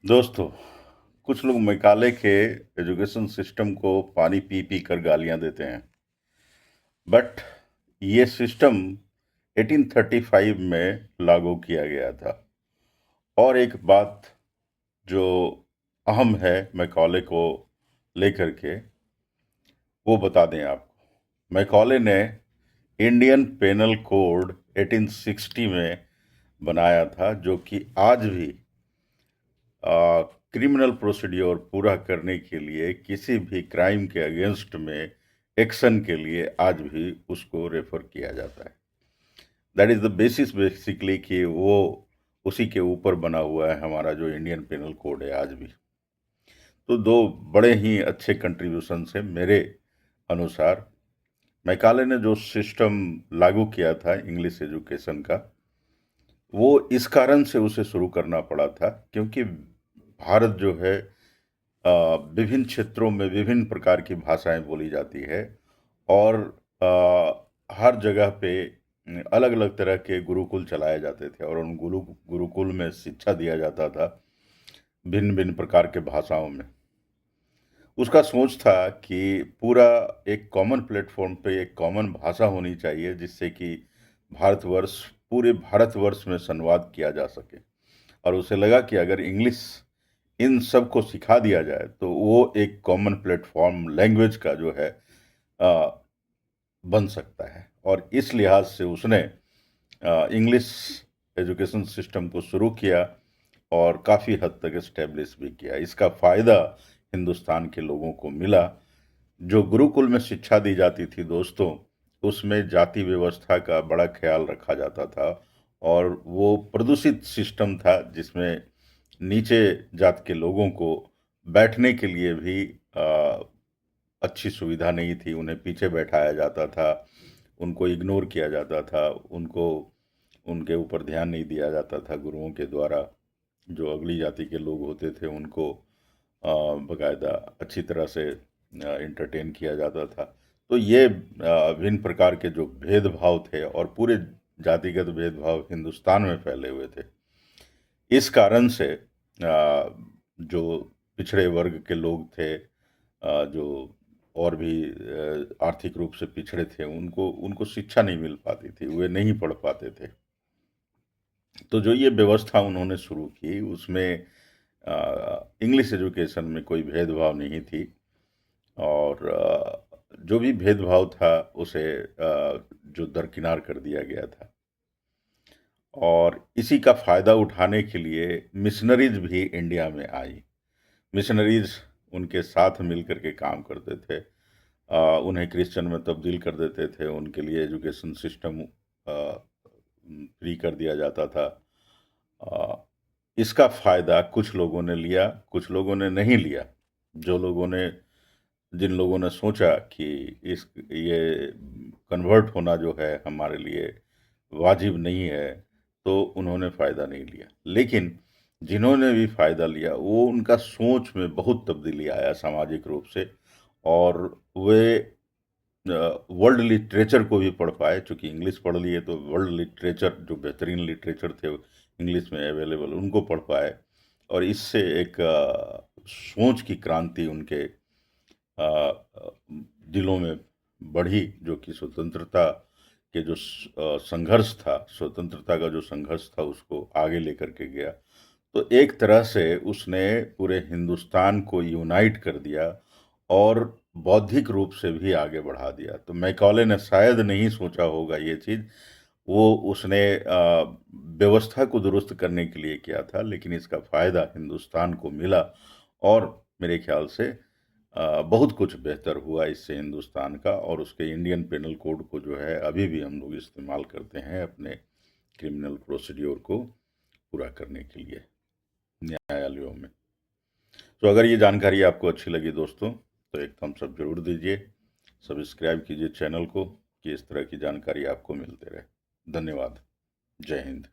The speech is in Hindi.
दोस्तों, कुछ लोग मैकाले के एजुकेशन सिस्टम को पानी पी पी कर गालियां देते हैं। बट ये सिस्टम 1835 में लागू किया गया था। और एक बात जो अहम है मैकाले को लेकर के, वो बता दें आपको। मैकाले ने इंडियन पेनल कोड 1860 में बनाया था, जो कि आज भी क्रिमिनल प्रोसीड्योर पूरा करने के लिए, किसी भी क्राइम के अगेंस्ट में एक्शन के लिए आज भी उसको रेफर किया जाता है। That is the basis basically कि वो उसी के ऊपर बना हुआ है हमारा जो इंडियन पेनल कोड है आज भी। तो दो बड़े ही अच्छे कंट्रीब्यूशन है मेरे अनुसार। मैकाले ने जो सिस्टम लागू किया था इंग्लिश एजुकेशन का, वो इस कारण से उसे शुरू करना पड़ा था क्योंकि भारत जो है विभिन्न क्षेत्रों में विभिन्न प्रकार की भाषाएं बोली जाती है। और हर जगह पे अलग अलग तरह के गुरुकुल चलाए जाते थे और उन गुरुकुल में शिक्षा दिया जाता था भिन्न भिन्न प्रकार के भाषाओं में। उसका सोच था कि पूरा एक कॉमन प्लेटफॉर्म पे एक कॉमन भाषा होनी चाहिए, जिससे कि भारतवर्ष पूरे भारतवर्ष में संवाद किया जा सके। और उसे लगा कि अगर इंग्लिश इन सब को सिखा दिया जाए तो वो एक कॉमन प्लेटफॉर्म लैंग्वेज का जो है अ, बन सकता है। और इस लिहाज से उसने इंग्लिश एजुकेशन सिस्टम को शुरू किया और काफ़ी हद तक इस्टेब्लिश भी किया। इसका फ़ायदा हिंदुस्तान के लोगों को मिला। जो गुरुकुल में शिक्षा दी जाती थी दोस्तों, उसमें जाति व्यवस्था का बड़ा ख्याल रखा जाता था और वो प्रदूषित सिस्टम था, जिसमें नीचे जात के लोगों को बैठने के लिए भी अच्छी सुविधा नहीं थी। उन्हें पीछे बैठाया जाता था, उनको इग्नोर किया जाता था, उनको उनके ऊपर ध्यान नहीं दिया जाता था गुरुओं के द्वारा। जो अगली जाति के लोग होते थे उनको बकायदा अच्छी तरह से इंटरटेन किया जाता था। तो ये भिन्न प्रकार के जो भेदभाव थे और पूरे जातिगत भेदभाव हिंदुस्तान में फैले हुए थे। इस कारण से जो पिछड़े वर्ग के लोग थे, जो और भी आर्थिक रूप से पिछड़े थे, उनको उनको शिक्षा नहीं मिल पाती थी, वे नहीं पढ़ पाते थे। तो जो ये व्यवस्था उन्होंने शुरू की, उसमें इंग्लिश एजुकेशन में कोई भेदभाव नहीं थी। और जो भी भेदभाव था उसे जो दरकिनार कर दिया गया था। और इसी का फ़ायदा उठाने के लिए मिशनरीज भी इंडिया में आई। मिशनरीज उनके साथ मिल कर के काम करते थे, उन्हें क्रिश्चियन में तब्दील कर देते थे, उनके लिए एजुकेशन सिस्टम फ्री कर दिया जाता था। अ, इसका फ़ायदा कुछ लोगों ने लिया, कुछ लोगों ने नहीं लिया। जो लोगों ने जिन लोगों ने सोचा कि इस ये कन्वर्ट होना जो है हमारे लिए वाजिब नहीं है, तो उन्होंने फ़ायदा नहीं लिया। लेकिन जिन्होंने भी फ़ायदा लिया, वो उनका सोच में बहुत तब्दीली आया सामाजिक रूप से। और वे वर्ल्ड लिटरेचर को भी पढ़ पाए। चूँकि इंग्लिश पढ़ लिए तो वर्ल्ड लिटरेचर, जो बेहतरीन लिटरेचर थे इंग्लिश में अवेलेबल, उनको पढ़ पाए। और इससे एक सोच की क्रांति उनके दिलों में बढ़ी, जो कि स्वतंत्रता के जो संघर्ष था, स्वतंत्रता का जो संघर्ष था, उसको आगे लेकर के गया। तो एक तरह से उसने पूरे हिंदुस्तान को यूनाइट कर दिया और बौद्धिक रूप से भी आगे बढ़ा दिया। तो मैकॉले ने शायद नहीं सोचा होगा ये चीज़, वो उसने व्यवस्था को दुरुस्त करने के लिए किया था, लेकिन इसका फ़ायदा हिंदुस्तान को मिला। और मेरे ख्याल से बहुत कुछ बेहतर हुआ इससे हिंदुस्तान का। और उसके इंडियन पेनल कोड को जो है अभी भी हम लोग इस्तेमाल करते हैं अपने क्रिमिनल प्रोसीड्योर को पूरा करने के लिए न्यायालयों में। तो अगर ये जानकारी आपको अच्छी लगी दोस्तों, तो एक थम्स अप जरूर दीजिए, सब्सक्राइब कीजिए चैनल को, कि इस तरह की जानकारी आपको मिलते रहे। धन्यवाद। जय हिंद।